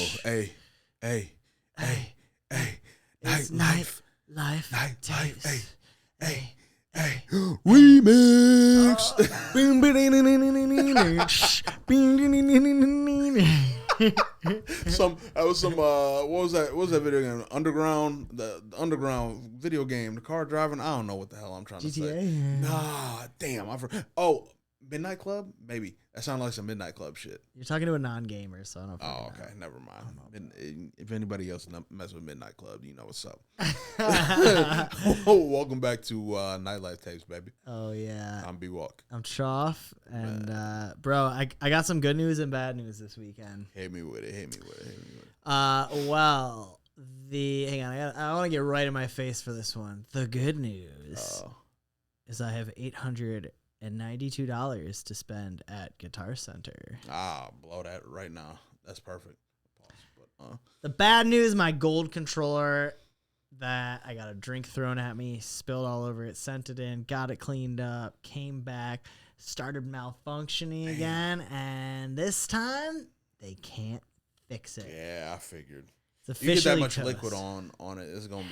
hey, hey, hey, hey, It's Nightlife, Nightlife, hey, remix. What was that? What was that video game? The underground video game, the car driving. I don't know what the hell I'm trying to say. GTA? Nah, damn, I forgot. Oh, Midnight Club? Maybe. That sounded like some Midnight Club shit. You're talking to a non-gamer, so I don't know. Oh, okay. Never mind. If anybody else mess with Midnight Club, you know what's up. Welcome back to Nightlife Tapes, baby. Oh, yeah. I'm Bwalk. I'm Choff. And, bro, I got some good news and bad news this weekend. Hit me with it. Well, hang on. I want to get right in my face for this one. The good news is I have $892 to spend at Guitar Center. Blow that right now. That's perfect. The bad news, my gold controller that I got a drink thrown at me, spilled all over it, sent it in, got it cleaned up, came back, started malfunctioning again, and this time they can't fix it. Yeah, I figured. It's officially you get that much toast. liquid on it, it's gonna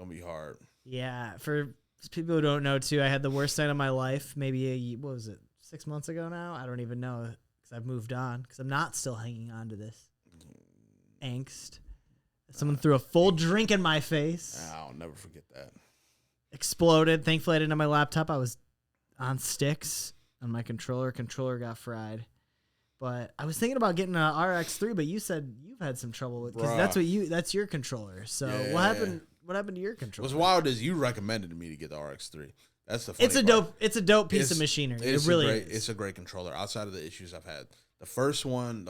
be hard. Yeah, for people who don't know too, I had the worst night of my life. Maybe 6 months ago now? I don't even know because I've moved on. Because I'm not still hanging on to this angst. Someone threw a full drink in my face. I'll never forget that. Exploded. Thankfully, I didn't have my laptop. I was on sticks on my controller. Controller got fried. But I was thinking about getting an RX3, but you said you've had some trouble with because that's your controller. So yeah. What happened to your controller? What's wild is you recommended me to get the RX3. That's the funny part. It's a dope piece of machinery. It really is. It's a great controller. Outside of the issues I've had, the first one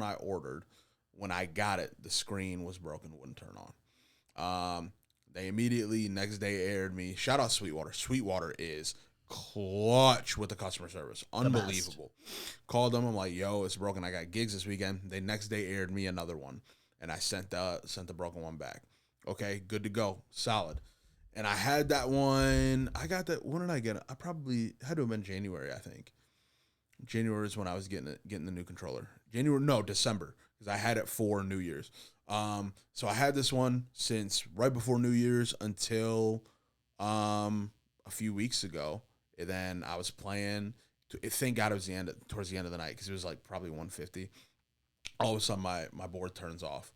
I ordered, when I got it, the screen was broken, wouldn't turn on. They immediately next day aired me. Shout out Sweetwater. Sweetwater is clutch with the customer service. Unbelievable. Called them. I'm like, yo, it's broken. I got gigs this weekend. They next day aired me another one, and I sent the broken one back. Okay, good to go. Solid. And I had that one. I got that. When did I get it? I probably had to have been January, I think. January is when I was getting the new controller. December, because I had it for New Year's. So I had this one since right before New Year's until a few weeks ago. And then I was playing. Thank God it was towards the end of the night because it was like probably 150. All of a sudden, my board turns off.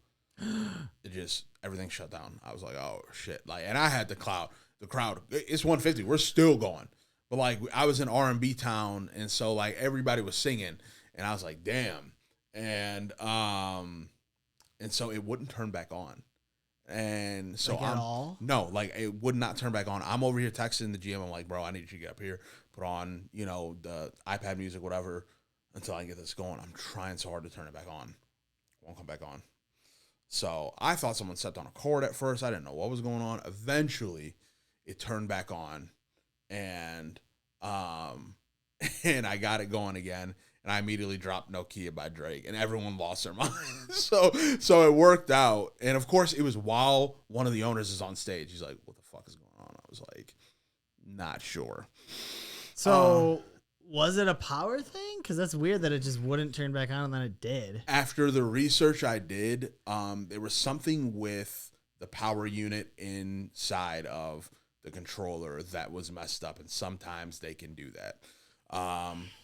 Everything shut down. I was like, oh shit! And I had the crowd. It's 150. We're still going, but I was in R&B town, and so everybody was singing, and I was like, damn, and so it wouldn't turn back on, and so at all? No, it would not turn back on. I'm over here texting the GM. I'm like, bro, I need you to get up here, put on the iPad music, whatever, until I can get this going. I'm trying so hard to turn it back on. Won't come back on. So I thought someone stepped on a cord at first. I didn't know what was going on. Eventually, it turned back on, and I got it going again. And I immediately dropped Nokia by Drake, and everyone lost their mind. So it worked out. And of course, it was while one of the owners is on stage. He's like, "What the fuck is going on?" I was like, "Not sure." So. Was it a power thing? Because that's weird that it just wouldn't turn back on and then it did. After the research I did, there was something with the power unit inside of the controller that was messed up, and sometimes they can do that.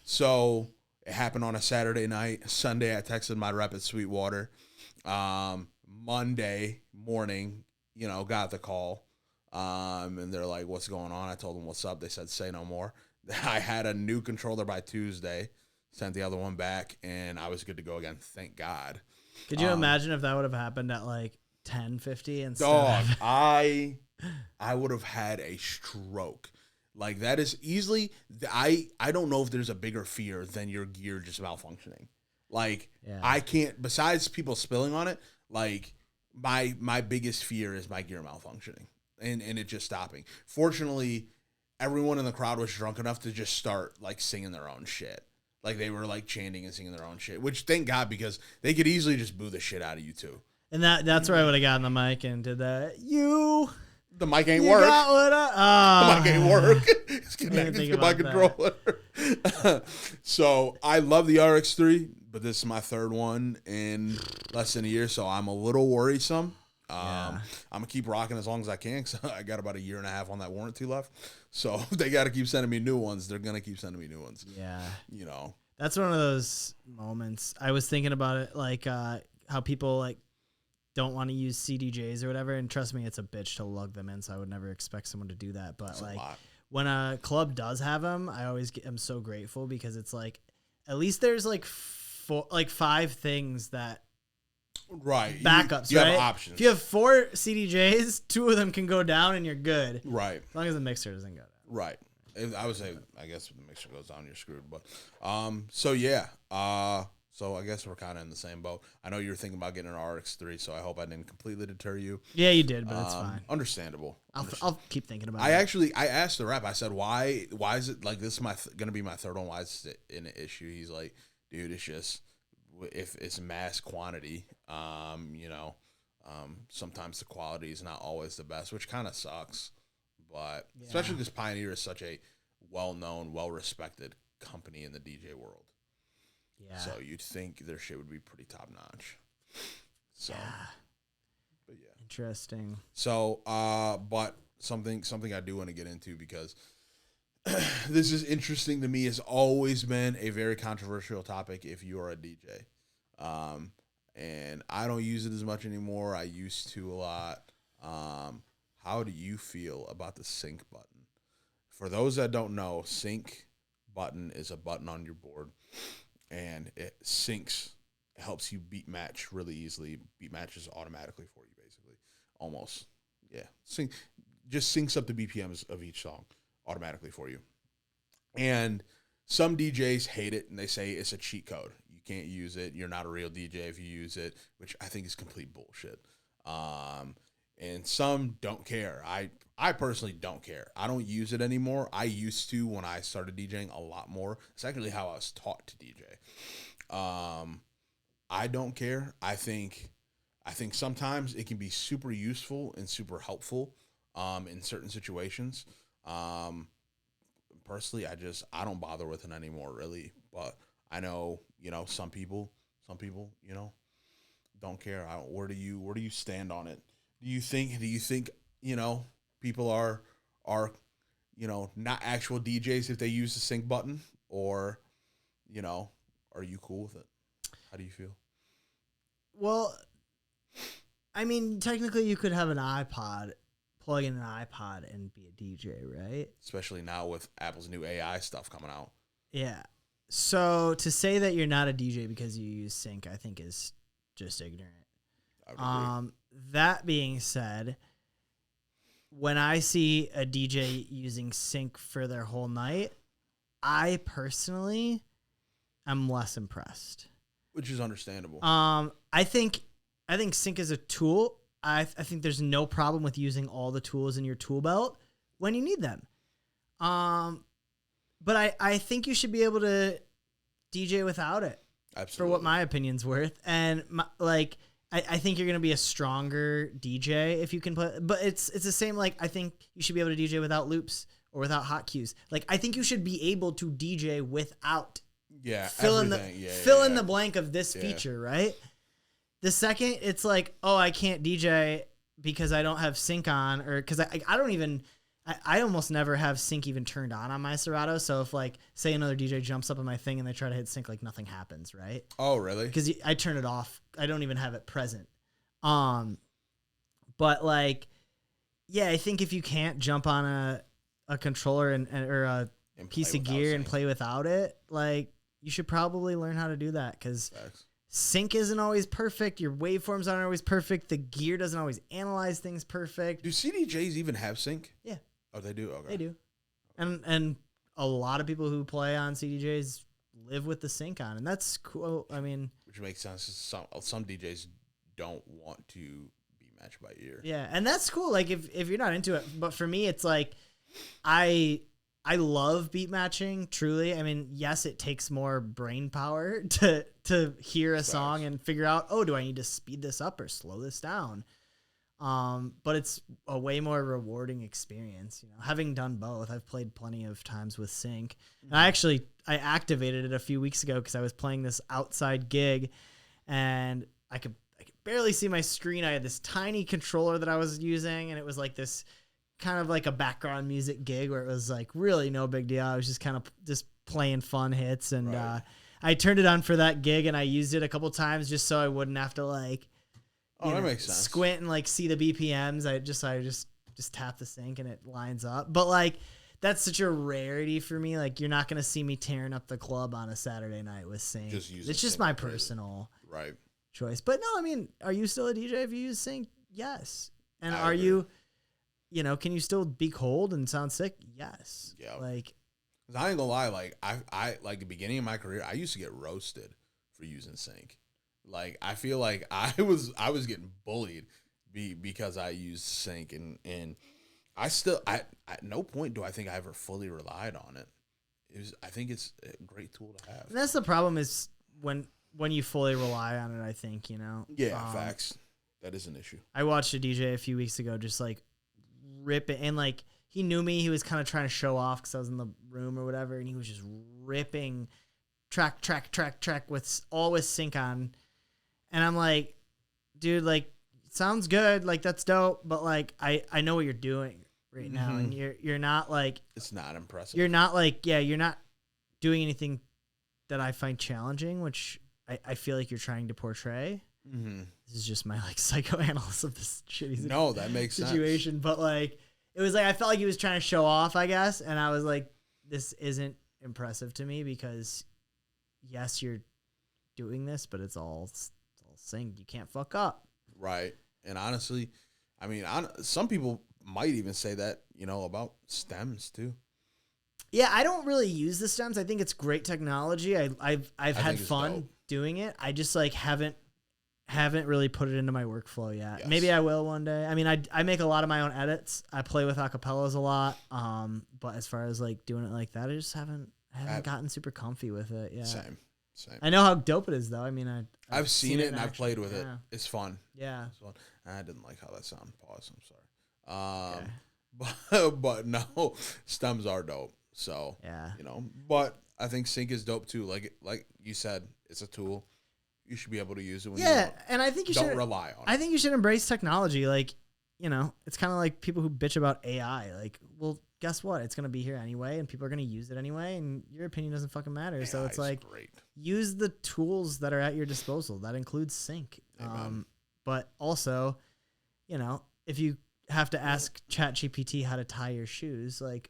So it happened on a Saturday night. Sunday, I texted my rep at Sweetwater. Monday morning, got the call, and they're like, "What's going on?" I told them, "What's up?" They said, "Say no more." I had a new controller by Tuesday, sent the other one back, and I was good to go again. Thank God. Could you imagine if that would have happened at 10:50 instead? Dog, I would have had a stroke. That is easily. I don't know if there's a bigger fear than your gear just malfunctioning. I can't. Besides people spilling on it, my biggest fear is my gear malfunctioning and it just stopping. Fortunately, everyone in the crowd was drunk enough to just start singing their own shit. They were chanting and singing their own shit, which thank God, because they could easily just boo the shit out of you too. And that's where I would have gotten the mic and did that. The mic ain't work. The mic ain't work. It's connected to my controller. So I love the RX3. but this is my third one in less than a year, so I'm a little worrisome. I'm gonna keep rocking as long as I can, because I got about a year and a half on that warranty left. So if they got to keep sending me new ones, they're gonna keep sending me new ones. Yeah, you know, that's one of those moments. I was thinking about it, like how people like don't want to use CDJs or whatever, and trust me, it's a bitch to lug them in. So I would never expect someone to do that. But that's like when a club does have them, I'm so grateful, because it's like at least there's like 5 things that. Right. Backups, you right? have options. If you have 4 CDJs, 2 of them can go down and you're good. Right. As long as the mixer doesn't go down. Right. I would say, I guess if the mixer goes down, you're screwed. But, so yeah. So I guess we're kind of in the same boat. I know you were thinking about getting an RX-3, so I hope I didn't completely deter you. Yeah, you did, but it's fine. Understandable. I'll keep thinking about it. I asked the rep, I said, why is it like this is going to be my third one? Why is it an issue? He's like, dude, it's just, if it's mass quantity, sometimes the quality is not always the best, which kind of sucks. But especially because Pioneer is such a well-known, well-respected company in the DJ world. Yeah. So you'd think their shit would be pretty top-notch. So, but yeah. Interesting. So, but something I do want to get into, because this is interesting to me. It's always been a very controversial topic if you are a DJ. And I don't use it as much anymore. I used to a lot. How do you feel about the sync button? For those that don't know, sync button is a button on your board, and it syncs. It helps you beat match really easily. Beat matches automatically for you, basically. Almost. Yeah. Just syncs up the BPMs of each song automatically for you. And some DJs hate it, and they say it's a cheat code. You can't use it. You're not a real DJ if you use it, which I think is complete bullshit. And some don't care. I personally don't care. I don't use it anymore. I used to when I started DJing a lot more. It's actually how I was taught to DJ. I don't care. I think sometimes it can be super useful and super helpful in certain situations. Personally, I don't bother with it anymore, really. But I know, some people, don't care. Where do you stand on it? Do you think people are not actual DJs if they use the sync button, or are you cool with it? How do you feel? Well, I mean, technically you could have an iPod, plug in an iPod and be a DJ, right? Especially now with Apple's new AI stuff coming out. Yeah. So to say that you're not a DJ because you use sync, I think is just ignorant. That being said, when I see a DJ using sync for their whole night, I personally am less impressed. Which is understandable. I think sync is a tool. I think there's no problem with using all the tools in your tool belt when you need them. But I think you should be able to DJ without it. Absolutely. For what my opinion's worth. And I think you're going to be a stronger DJ if you can play. But it's the same, I think you should be able to DJ without loops or without hot cues. I think you should be able to DJ without fill in the blank of this feature, right? The second it's I can't DJ because I don't have sync on, or because I don't even... I almost never have sync even turned on my Serato. So if say another DJ jumps up on my thing and they try to hit sync, nothing happens, right? Oh, really? Because I turn it off. I don't even have it present. But I think if you can't jump on a controller or a piece of gear and play without it, you should probably learn how to do that, because sync isn't always perfect. Your waveforms aren't always perfect. The gear doesn't always analyze things perfect. Do CDJs even have sync? Yeah. Oh, they do? Okay. They do. And a lot of people who play on CDJs live with the sync on, and that's cool. I mean... Which makes sense. Some DJs don't want to be matched by ear. Yeah, and that's cool, if you're not into it. But for me, it's I love beat matching, truly. I mean, yes, it takes more brain power to hear a song and figure out, do I need to speed this up or slow this down? But it's a way more rewarding experience. You know, having done both, I've played plenty of times with sync, and I activated it a few weeks ago because I was playing this outside gig, and I could barely see my screen. I had this tiny controller that I was using, and it was like this kind of like a background music gig where it was like really no big deal. I was just kind of just playing fun hits, and I turned it on for that gig, and I used it a couple times just so I wouldn't have to like. That makes sense. Squint and like see the BPMs. I just tap the sync and it lines up. But like that's such a rarity for me. Like you're not gonna see me tearing up the club on a Saturday night with sync. It's just my personal choice. But no, I mean, are you still a DJ if you use sync? Yes. And are you, can you still be cold and sound sick? Yes. Yeah. Like, I ain't gonna lie. Like I like the beginning of my career, I used to get roasted for using sync. Like I feel like I was getting bullied because I used sync, and I still at no point do I think I ever fully relied on it. I think it's a great tool to have. And that's the problem is when you fully rely on it. I think Yeah, facts. That is an issue. I watched a DJ a few weeks ago just like rip it, and like he knew me. He was kind of trying to show off because I was in the room or whatever, and he was just ripping track with sync on. And I'm like, dude, like, sounds good. Like, that's dope. But, like, I know what you're doing right now. And you're not, like... It's not impressive. You're not, like... Yeah, you're not doing anything that I find challenging, which I feel like you're trying to portray. Mm-hmm. This is just my, like, psychoanalysis of this shitty that makes situation. Sense. But, like, it was like... I felt like he was trying to show off, I guess. And I was like, this isn't impressive to me because, yes, you're doing this, but it's all... Sync, you can't fuck up, right? And honestly, I mean, some people might even say that about stems too. Yeah, I don't really use the stems. I think it's great technology. I've had fun doing it. I just like haven't really put it into my workflow yet. Yes. Maybe I will one day. I mean, I make a lot of my own edits. I play with acapellas a lot. But as far as like doing it like that, I just haven't gotten super comfy with it. Yeah. Same. I know how dope it is, though. I mean, I've seen it and I've played with it. It's fun. Yeah. It's fun. I didn't like how that sounded. Pause. I'm sorry. But no, stems are dope. So yeah, But I think sync is dope too. Like you said, it's a tool. You should be able to use it. When and I think you don't rely on it. I think you should embrace technology. Like it's kind of like people who bitch about AI. Like, well, guess what? It's going to be here anyway, and people are going to use it anyway, and your opinion doesn't fucking matter. So it's like, use the tools that are at your disposal. That includes sync. But also, if you have to ask ChatGPT how to tie your shoes, like,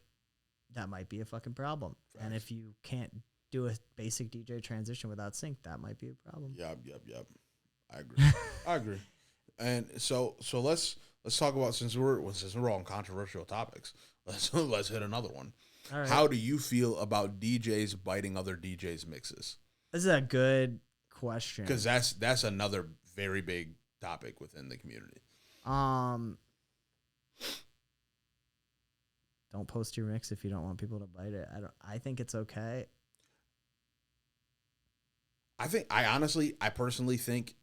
that might be a fucking problem. Right. And if you can't do a basic DJ transition without sync, that might be a problem. Yep. I agree. And so let's talk about since we're on controversial topics. Let's hit another one. All right. How do you feel about DJs biting other DJs' mixes? This is a good question because that's another very big topic within the community. Don't post your mix if you don't want people to bite it. I think it's okay. I personally think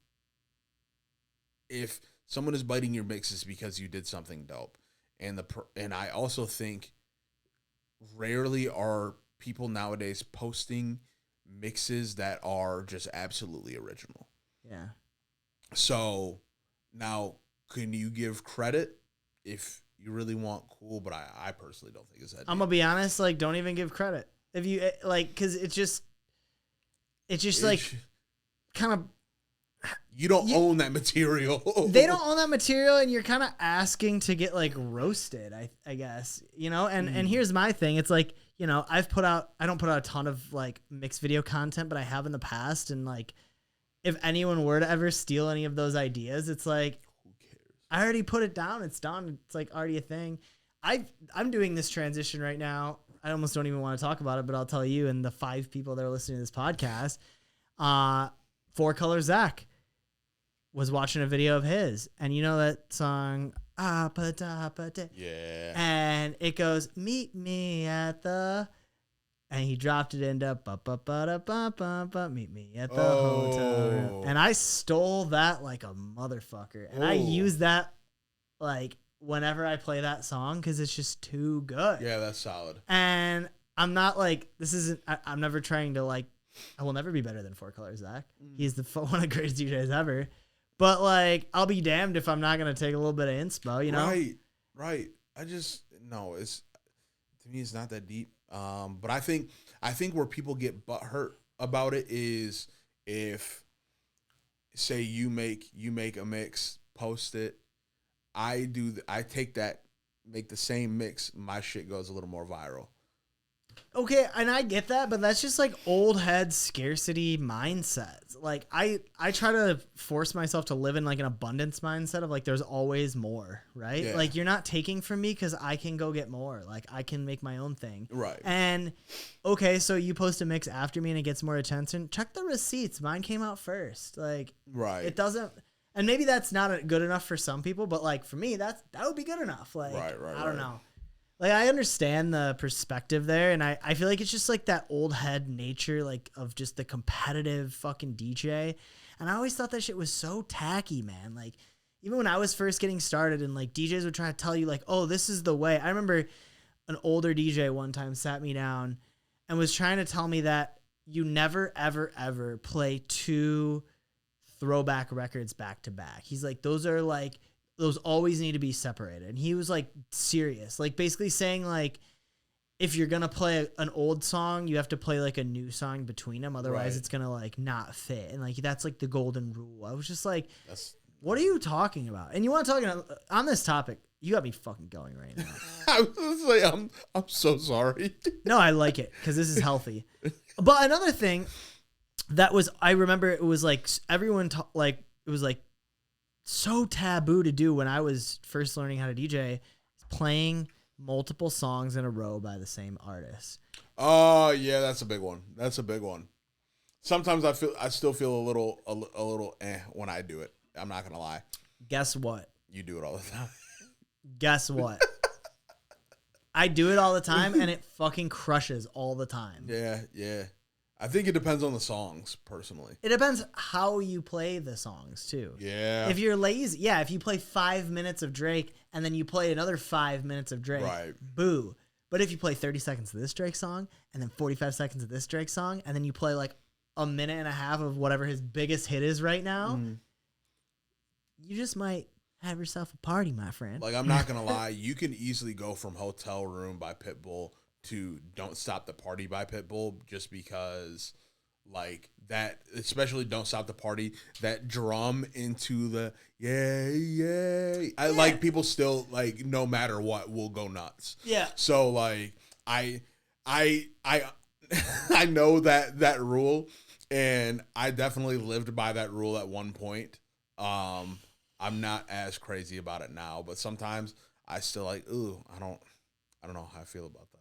if someone is biting your mixes because you did something dope. And I also think rarely are people nowadays posting mixes that are just absolutely original. Yeah. So now, can you give credit if you really want cool? But I personally don't think it's that. I'm gonna be honest. Like, don't even give credit if you like, because it's just like kind of. You don't own that material. They don't own that material, and you're kind of asking to get like roasted, I guess, and here's my thing. It's like, I don't put out a ton of like mixed video content, but I have in the past. And like, if anyone were to ever steal any of those ideas, it's like, who cares? I already put it down. It's done. It's like already a thing. I'm doing this transition right now. I almost don't even want to talk about it, but I'll tell you and the 5 people that are listening to this podcast, 4 Color Zach was watching a video of his, and you know that song, yeah, and it goes, meet me at the, and he dropped it into meet me at the hotel room, and I stole that like a motherfucker, and I used that like whenever I play that song because it's just too good. Yeah, that's solid. And I'm not like this isn't. I'm never trying to like. I will never be better than Four Color Zach. He's one of the greatest DJs ever. But like, I'll be damned if I'm not gonna take a little bit of inspo. You know? Right. I just no. It's to me, it's not that deep. But I think where people get butthurt about it is if, say, you make a mix, post it. I take that, make the same mix. My shit goes a little more viral. Okay, and I get that, but that's just like old head scarcity mindsets. Like I try to force myself to live in like an abundance mindset of like there's always more, right? Yeah. Like you're not taking from me because I can go get more. Like I can make my own thing. Right. And okay, so you post a mix after me and it gets more attention. Check the receipts. Mine came out first. Like right. It doesn't. And maybe that's not good enough for some people, but like for me, that would be good enough. Like I don't know. Like, I understand the perspective there, and I feel like it's just, like, that old head nature, like, of just the competitive fucking DJ. And I always thought that shit was so tacky, man. Like, even when I was first getting started and, like, DJs would try to tell you, like, oh, this is the way. I remember an older DJ one time sat me down and was trying to tell me that you never, ever, ever play 2 throwback records back to back. He's like, those always need to be separated. And he was like serious, like basically saying like, if you're going to play an old song, you have to play like a new song between them. Otherwise it's going to like not fit. And like, that's like the golden rule. I was just like, what are you talking about? And you want to talk on this topic? You got me fucking going right now. I was like, I'm so sorry. No, I like it because this is healthy. But another thing that was, I remember it was like everyone it was like so taboo to do when I was first learning how to DJ, playing multiple songs in a row by the same artist. Oh yeah, that's a big one. Sometimes I still feel a little when I do it. I'm not gonna lie. Guess what? You do it all the time. Guess what? I do it all the time and it fucking crushes all the time. Yeah. I think it depends on the songs, personally. It depends how you play the songs, too. Yeah. If you're lazy, if you play 5 minutes of Drake and then you play another 5 minutes of Drake, right. Boo. But if you play 30 seconds of this Drake song and then 45 seconds of this Drake song and then you play like a minute and a half of whatever his biggest hit is right now, you just might have yourself a party, my friend. Like, I'm not going to lie. You can easily go from Hotel Room by Pitbull to Don't Stop the Party by Pitbull just because, like, that, especially Don't Stop the Party, that drum into the yeah. I like people still, like, no matter what, will go nuts. Yeah. So, like, I know that rule, and I definitely lived by that rule at one point. I'm not as crazy about it now, but sometimes I still like, I don't know how I feel about that.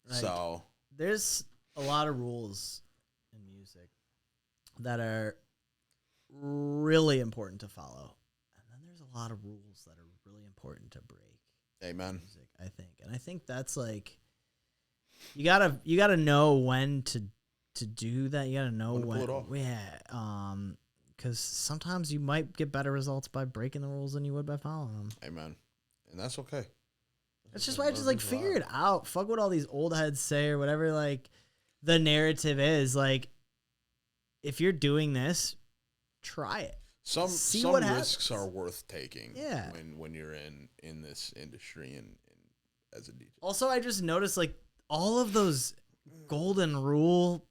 Like, so there's a lot of rules in music that are really important to follow, and then there's a lot of rules that are really important to break. Amen. Music, I think, and I think that's like you gotta know when to do that. You gotta know when. Pull it off. Because sometimes you might get better results by breaking the rules than you would by following them. Amen. And that's okay. That's just why I just like figure it out. Fuck what all these old heads say or whatever. Like the narrative is like, if you're doing this, try it. Some risks are worth taking. Yeah. When you're in this industry and as a DJ. Also, I just noticed like all of those golden rule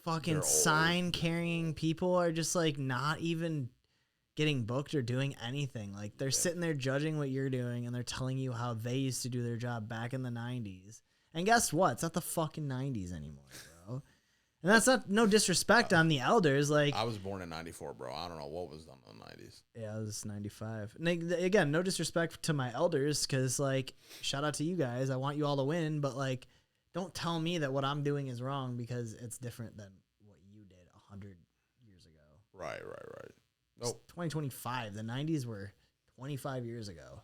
fucking sign carrying people are just like not even getting booked or doing anything. Like they're sitting there judging what you're doing and they're telling you how they used to do their job back in the 90s. And guess what? It's not the fucking 90s anymore, bro. And that's not no disrespect on the elders. Like I was born in 94, bro. I don't know what was done in the 90s. Yeah, I was 95. And again, no disrespect to my elders because like shout out to you guys. I want you all to win, but like don't tell me that what I'm doing is wrong because it's different than what you did 100 years ago. Right. Nope. 2025. The 90s were 25 years ago.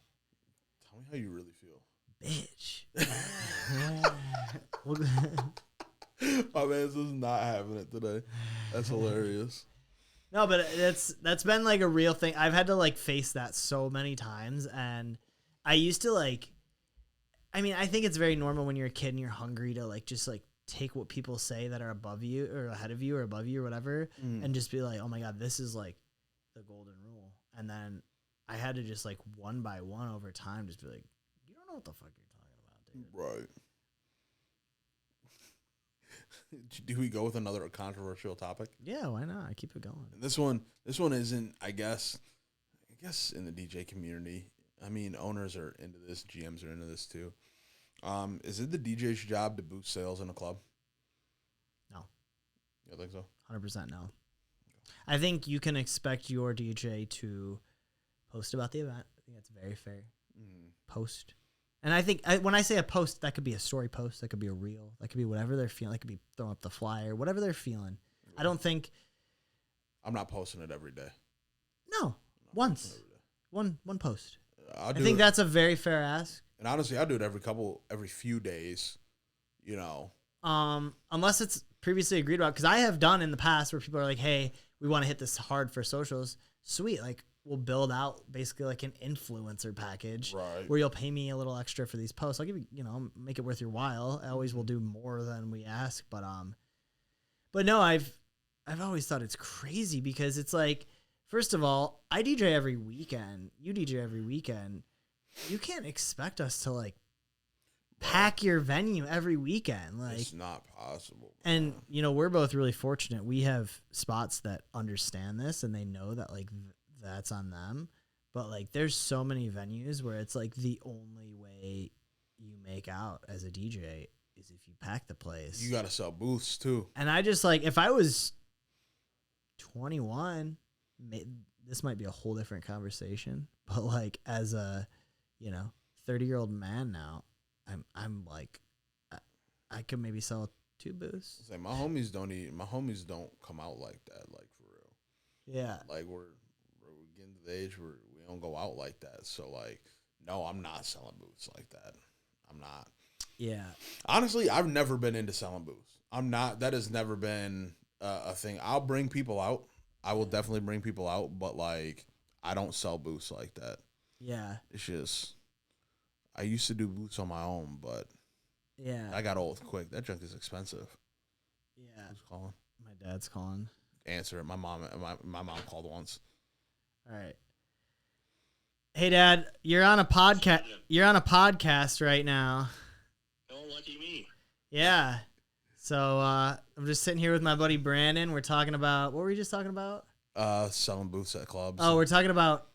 Tell me how you really feel. Bitch. My man's just not having it today. That's hilarious. No, but that's been like a real thing. I've had to like face that so many times, and I used to like. I mean, I think it's very normal when you're a kid and you're hungry to like just like take what people say that are above you or ahead of you or above you or whatever, and just be like, oh my god, this is like the golden rule. And then I had to just like one by one over time just be like, you don't know what the fuck you're talking about, dude. Right. Do we go with another controversial topic? Yeah, why not? I keep it going. And this one isn't, I guess in the DJ community. I mean, owners are into this, GMs are into this too. Is it the DJ's job to boost sales in a club? No. You think so? 100% no. I think you can expect your DJ to post about the event. I think that's very fair. Post. And I think when I say a post, that could be a story post. That could be a reel. That could be whatever they're feeling. That could be throwing up the flyer. Whatever they're feeling. Yeah. I don't think. I'm not posting it every day. No. Once. One post. I think that's a very fair ask. And honestly, I do it every few days, you know. Unless it's previously agreed about, because I have done in the past where people are like, "Hey, we want to hit this hard for socials." Sweet, like we'll build out basically like an influencer package, right, where you'll pay me a little extra for these posts. I'll give you, make it worth your while. I always will do more than we ask, but no, I've always thought it's crazy because it's like, first of all, I DJ every weekend. You DJ every weekend. You can't expect us to like pack your venue every weekend. Like, it's not possible. And we're both really fortunate. We have spots that understand this and they know that like that's on them. But like, there's so many venues where it's like the only way you make out as a DJ is if you pack the place. You got to sell booths too. And I just like, if I was 21, this might be a whole different conversation. But like, as a 30-year-old man now, I'm like, I could maybe sell 2 booths. Like my homies don't come out like that, like for real. Yeah. Like we're getting to the age where we don't go out like that. So like, no, I'm not selling booths like that. I'm not. Yeah. Honestly, I've never been into selling booths. I'm not. That has never been a thing. I'll bring people out. I will definitely bring people out, but like, I don't sell booths like that. Yeah. It's just, I used to do booths on my own, but yeah, I got old quick. That junk is expensive. Yeah. Who's calling? My dad's calling. Answer it. My mom called once. All right. Hey, Dad, you're on a podcast. You're on a podcast right now. Oh, lucky me. Yeah. So I'm just sitting here with my buddy Brandon. We're talking about, what were we just talking about? Selling booths at clubs. Oh, we're talking about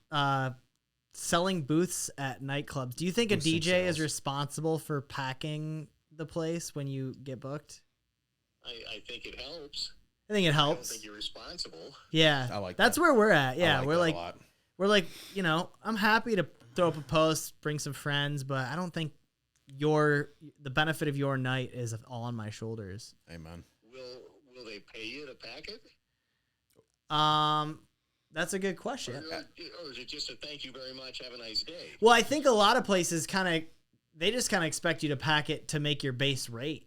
selling booths at nightclubs. Do you think a DJ is responsible for packing the place when you get booked? I think it helps. I think it helps. I don't think you're responsible. Yeah, I like that's that. where we're at. Yeah, we're like, a lot. I'm happy to throw up a post, bring some friends, but I don't think the benefit of your night is all on my shoulders. Amen. Will they pay you to pack it? That's a good question. Or is it just a thank you very much, have a nice day? Well, I think a lot of places they just expect you to pack it to make your base rate.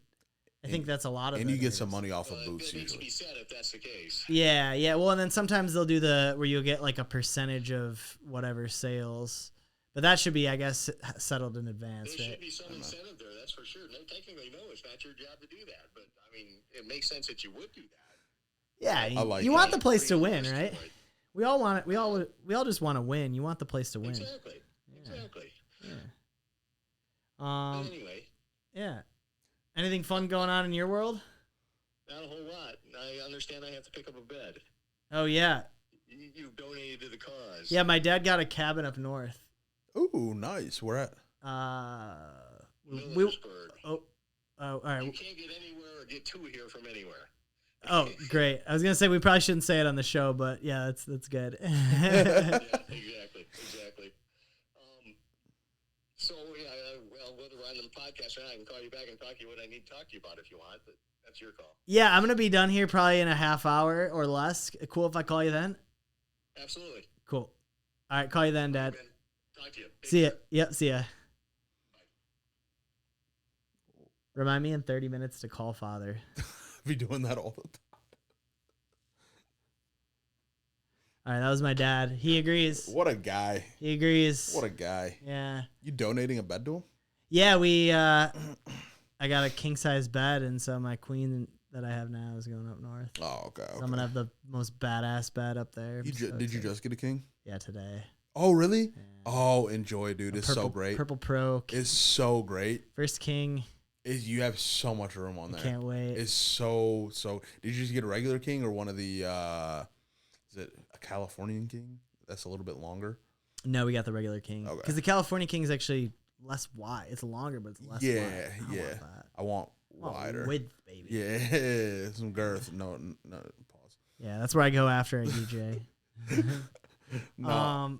I think that's a lot of it. And you get some money off of booths It needs to usually. be said if that's the case. Yeah. Well, and then sometimes they'll do where you'll get like a percentage of whatever sales. But that should be, I guess, settled in advance, There right? should be some incentive there, that's for sure. No, technically, no, it's not your job to do that. But, I mean, it makes sense that you would do that. Yeah, I like you that. want the place to win, right? We all want it. We all just want to win. You want the place to win. Exactly. Yeah. Exactly. Yeah. But anyway. Yeah. Anything fun going on in your world? Not a whole lot. I understand I have to pick up a bed. Oh yeah. You've donated to the cause. Yeah, my dad got a cabin up north. Ooh, nice. Where at? Millersburg. All right. You can't get anywhere or get to here from anywhere. Oh, great. I was gonna say we probably shouldn't say it on the show, but yeah, that's good. Yeah, exactly. So well, whether we're on the podcast or not, I can call you back and talk to you what I need to talk to you about if you want. But that's your call. Yeah, I'm gonna be done here probably in a half hour or less. Cool if I call you then. Absolutely. Cool. All right, call you then, Dad. Okay. Talk to you. See ya. Yep, see ya. Remind me in 30 minutes to call Father. Be doing that all the time. All right, that was my dad. He agrees. What a guy. He agrees. What a guy. Yeah. You donating a bed to him? Yeah, I got a king size bed, and so my queen that I have now is going up north. Oh, okay. So I'm gonna have the most badass bed up there. Did you just get a king? Yeah, today. Oh, really? Yeah. Oh, enjoy, dude. It's so great. Purple Pro. It's so great. First king. You have so much room on there. Can't wait. It's so. Did you just get a regular king or one of the? Is it a Californian king? That's a little bit longer. No, we got the regular king. Okay. Because the California king is actually less wide. It's longer, but it's less wide. I want wider. Width, baby. Yeah, some girth. No, pause. Yeah, that's where I go after a DJ. No.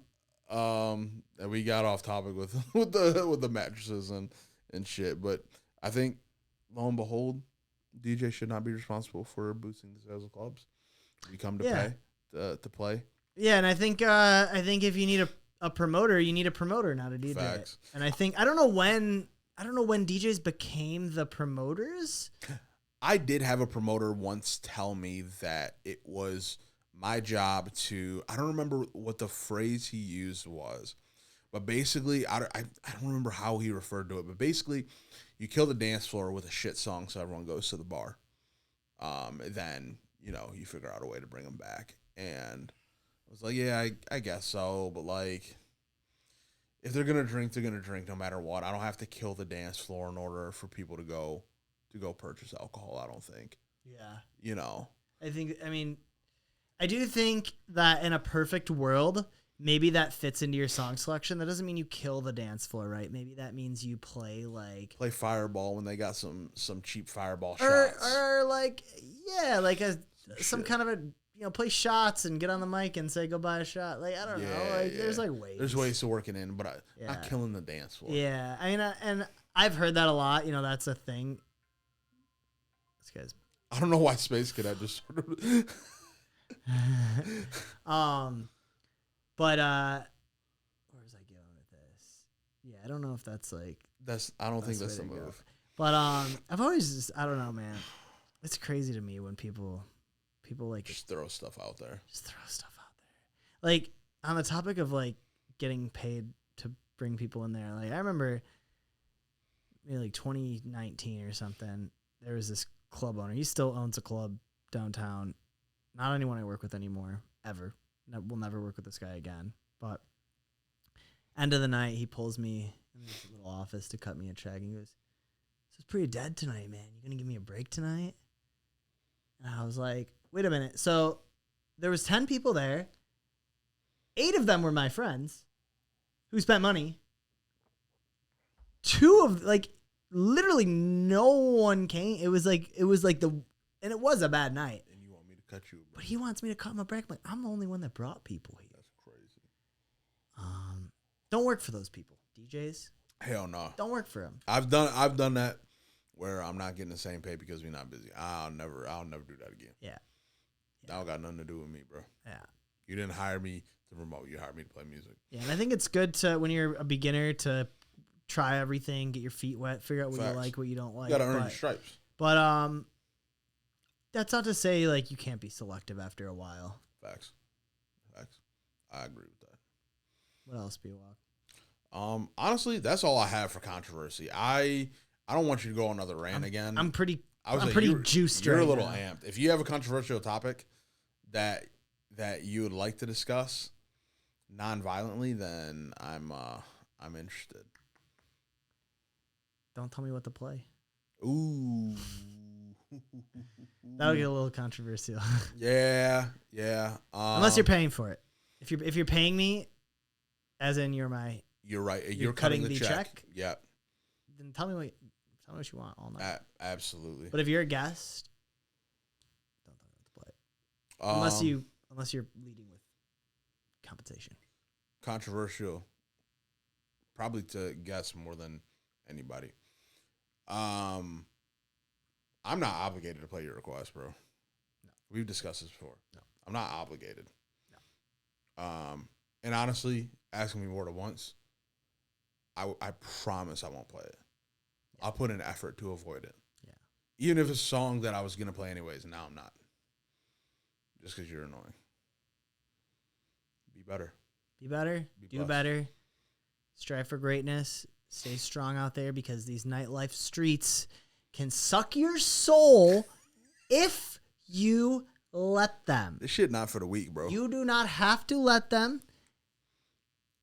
And we got off topic with the mattresses and shit, but I think lo and behold, DJ should not be responsible for boosting the sales of clubs. We come to pay to play. Yeah, and I think if you need a promoter, you need a promoter, not a DJ. Facts. And I don't know when DJs became the promoters. I did have a promoter once tell me that it was my job to, I don't remember what the phrase he used was, but basically, I don't remember how he referred to it, but basically, you kill the dance floor with a shit song so everyone goes to the bar. Then, you figure out a way to bring them back. And I was like, yeah, I guess so, but like, if they're going to drink, they're going to drink no matter what. I don't have to kill the dance floor in order for people to go purchase alcohol, I don't think. Yeah. I do think that in a perfect world, maybe that fits into your song selection. That doesn't mean you kill the dance floor, right? Maybe that means you play Fireball when they got some cheap Fireball shots. Or some kind of a play shots and get on the mic and say go buy a shot. Like I don't know. There's ways. There's ways to work it in, but not killing the dance floor. Yeah. I mean and I've heard that a lot, that's a thing. This guy's I don't know why Space Cadet just sort of But where was I going with this? Yeah, I don't know if that's I don't think that's the move. Go. But I've always just, I don't know, man. It's crazy to me when people just throw stuff out there. Like on the topic of getting paid to bring people in there. Like I remember maybe 2019 or something, there was this club owner. He still owns a club downtown. Not anyone I work with anymore, ever. We'll never work with this guy again. But end of the night, he pulls me in his little office to cut me a check. And he goes, "So it's pretty dead tonight, man. You gonna give me a break tonight?" And I was like, "Wait a minute." So there was 10 people there. 8 of them were my friends who spent money. 2 of literally no one came. It was and it was a bad night. Cut you, but he wants me to cut him a break. I'm the only one that brought people here. That's crazy. Don't work for those people, DJs. Hell no. Don't work for them. I've done that where I'm not getting the same pay because we're not busy. I'll never do that again. Yeah. That don't got nothing to do with me, bro. Yeah. You didn't hire me to promote. You hired me to play music. Yeah, and I think it's good to when you're a beginner to try everything, get your feet wet, figure out what you like, what you don't like. You gotta earn your stripes. But that's not to say you can't be selective after a while. Facts. I agree with that. What else, Bwalk? Honestly, that's all I have for controversy. I don't want you to go on another rant again. I'm pretty juiced. You're right a little now. amped. If you have a controversial topic that you would like to discuss non-violently, then I'm interested. Don't tell me what to play. Ooh. That'll get a little controversial. Yeah. Unless you're paying for it. If you're paying me, as in you're right. You're cutting the check. Yeah. Then tell me what you want all night. Absolutely. But if you're a guest, don't tell me what to play. Unless you're leading with compensation. Controversial. Probably to guests more than anybody. I'm not obligated to play your request, bro. No. We've discussed this before. No. I'm not obligated. No. And honestly, asking me more than once, I promise I won't play it. Yeah. I'll put in effort to avoid it. Yeah. Even if it's a song that I was going to play anyways, now I'm not. Just because you're annoying. Be better. Be better. Be Do blessed. better. Strive for greatness. Stay strong out there because these nightlife streets can suck your soul if you let them. This shit not for the weak, bro. You do not have to let them.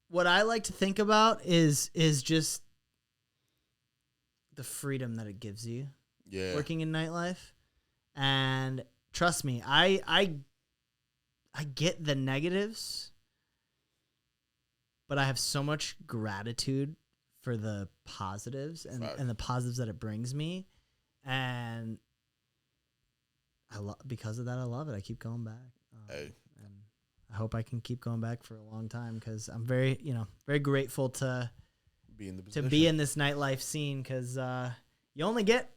What I like to think about is just the freedom that it gives you working in nightlife. And trust me, I get the negatives, but I have so much gratitude for the positives and the positives that it brings me. And because of that, I love it. I keep going back. Hey. And I hope I can keep going back for a long time because I'm very grateful to be in the to be in this nightlife scene because you only get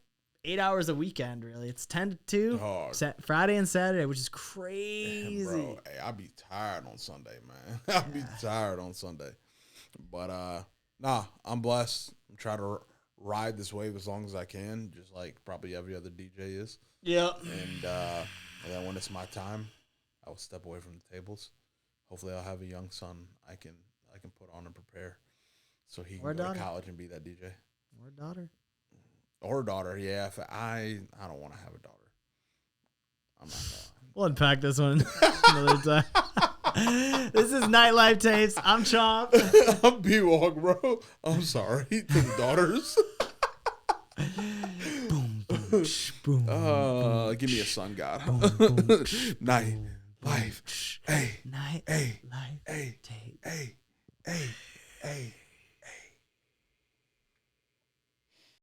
8 hours a weekend, really. It's 10 to 2, Friday and Saturday, which is crazy. Bro, hey, I'll be tired on Sunday, man. I'll be tired on Sunday. But, nah, I'm blessed. I'm trying to ride this wave as long as I can, just like probably every other DJ is. Yep. And then when it's my time, I will step away from the tables. Hopefully I'll have a young son I can put on and prepare so he can go to college and be that DJ. Or daughter. Or daughter, yeah. If I don't want to have a daughter. I'm not gonna lie. We'll unpack this one another time. This is Nightlife Tapes. I'm Chomp. I'm Bwalk, bro. I'm sorry to the daughters. Boom, boom, boom, boom. Give me a son, God. Boom, boom, Night, life, hey, night, hey, life, hey, tape. hey, hey, hey.